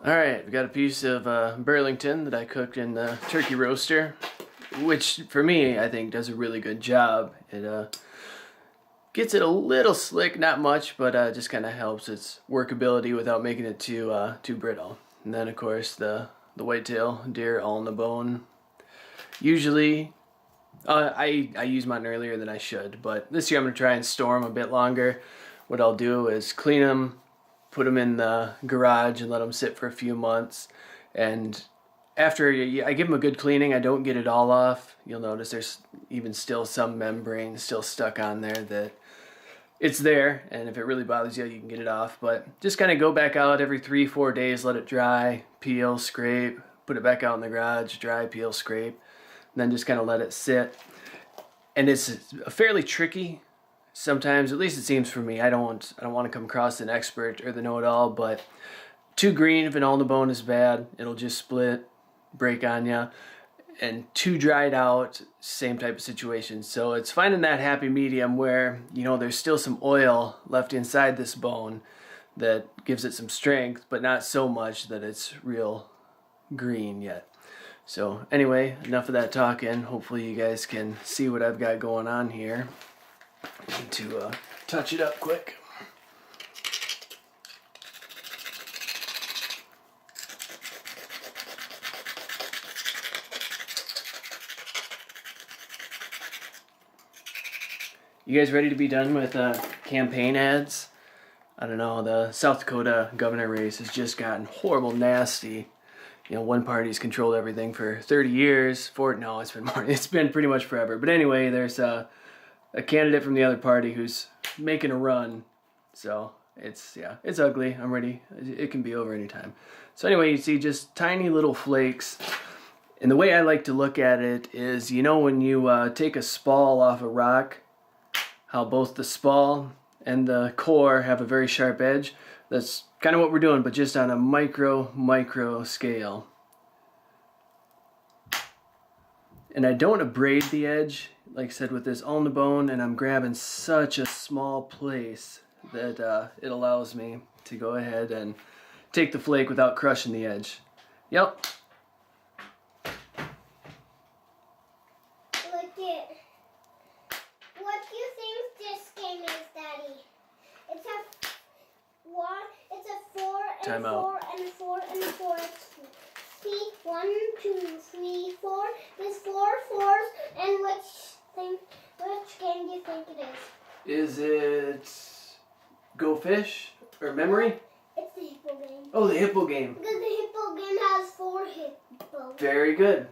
Alright, we got a piece of Burlington that I cooked in the turkey roaster, which for me I think does a really good job. It gets it a little slick, not much, but just kind of helps its workability without making it too brittle. And then of course the whitetail deer all in the bone. Usually I use mine earlier than I should, but this year I'm going to try and store them a bit longer. What I'll do is clean them, put them in the garage and let them sit for a few months. And after I give them a good cleaning, I don't get it all off. You'll notice there's even still some membrane still stuck on there that it's there. And if it really bothers you, you can get it off. But just kind of go back out every 3-4 days, let it dry, peel, scrape, put it back out in the garage, dry, peel, scrape, and then just kind of let it sit. And it's fairly tricky. Sometimes, at least it seems for me, I don't want to come across an expert or the know-it-all, but too green if an all in the bone is bad, it'll just split, break on you. And too dried out, same type of situation. So it's finding that happy medium where, you know, there's still some oil left inside this bone that gives it some strength, but not so much that it's real green yet. So anyway, enough of that talking. Hopefully you guys can see what I've got going on here. Need to touch it up quick. You guys ready to be done with campaign ads? I don't know, the South Dakota governor race has just gotten horrible nasty. You know, one party's controlled everything for 30 years. No, it's been more. It's been pretty much forever. But anyway, there's a candidate from the other party who's making a run. So it's ugly. I'm ready. It can be over anytime. So anyway, you see just tiny little flakes. And the way I like to look at it is, you know, when you take a spall off a rock, how both the spall and the core have a very sharp edge. That's kind of what we're doing, but just on a micro scale. And I don't abrade the edge, like I said, with this all in the bone, and I'm grabbing such a small place that it allows me to go ahead and take the flake without crushing the edge. Yep. Look it. What do you think this game is, Daddy? It's a 4 and Time 4 out. and 4 and 4. See, 1, 2, 3, 4. There's 4 fours, and which game do you think it is? Is it Go Fish or Memory? It's the hippo game. Oh, the hippo game. Because the hippo game has 4 hippos. Very good.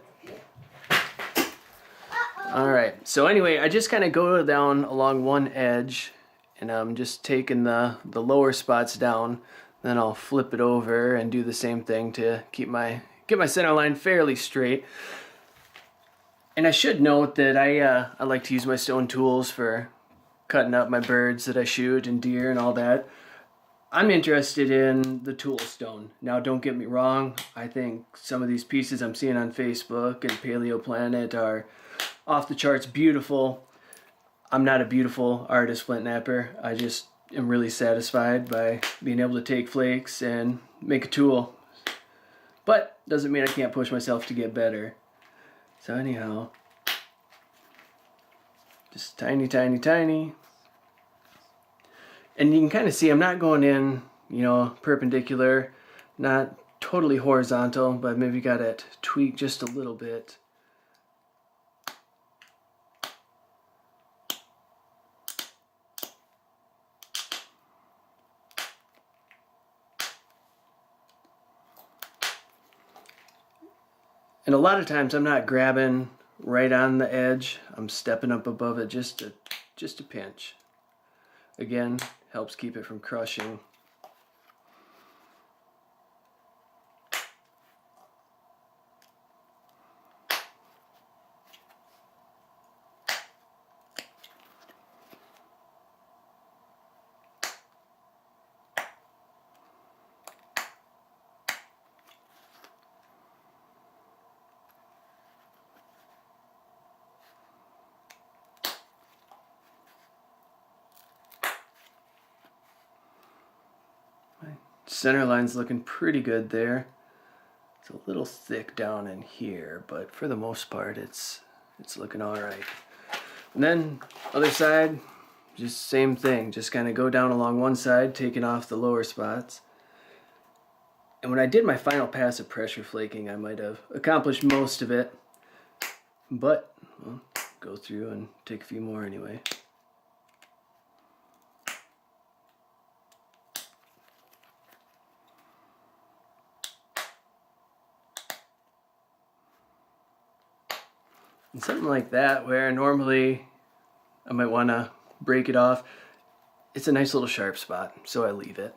Alright, so anyway, I just kind of go down along one edge, and I'm just taking the lower spots down. Then I'll flip it over and do the same thing to get my center line fairly straight. And I should note that I like to use my stone tools for cutting up my birds that I shoot and deer and all that. I'm interested in the tool stone. Now, don't get me wrong. I think some of these pieces I'm seeing on Facebook and Paleo Planet are off the charts beautiful. I'm not a beautiful artist, Flintknapper. I just am really satisfied by being able to take flakes and make a tool. But doesn't mean I can't push myself to get better. So anyhow, just tiny, tiny, tiny. And you can kind of see I'm not going in, you know, perpendicular, not totally horizontal, but maybe got it tweaked just a little bit. And a lot of times I'm not grabbing right on the edge. I'm stepping up above it just a pinch. Again, helps keep it from crushing. Center line's looking pretty good there. It's a little thick down in here, but for the most part it's looking all right. And then other side, just same thing. Just kind of go down along one side, taking off the lower spots. And when I did my final pass of pressure flaking, I might have accomplished most of it, but well, go through and take a few more anyway. And something like that, where normally I might want to break it off, it's a nice little sharp spot, so I leave it.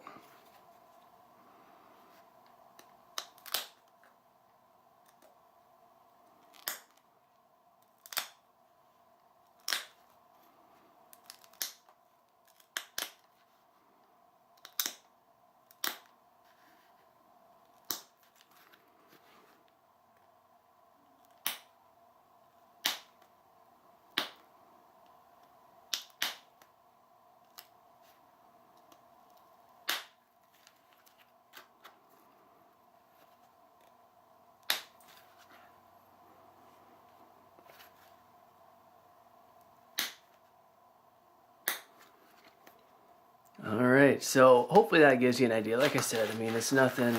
Alright, so hopefully that gives you an idea. Like I said, I mean, it's nothing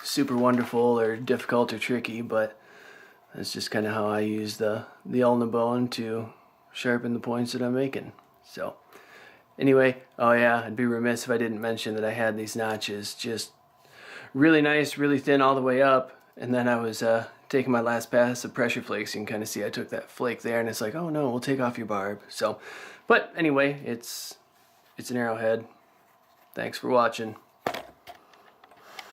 super wonderful or difficult or tricky, but that's just kind of how I use the ulna bone to sharpen the points that I'm making. So, anyway, oh yeah, I'd be remiss if I didn't mention that I had these notches just really nice, really thin all the way up, and then I was taking my last pass of pressure flakes. You can kind of see I took that flake there, and it's like, oh no, we'll take off your barb. So, but anyway, it's an arrowhead. Thanks for watching.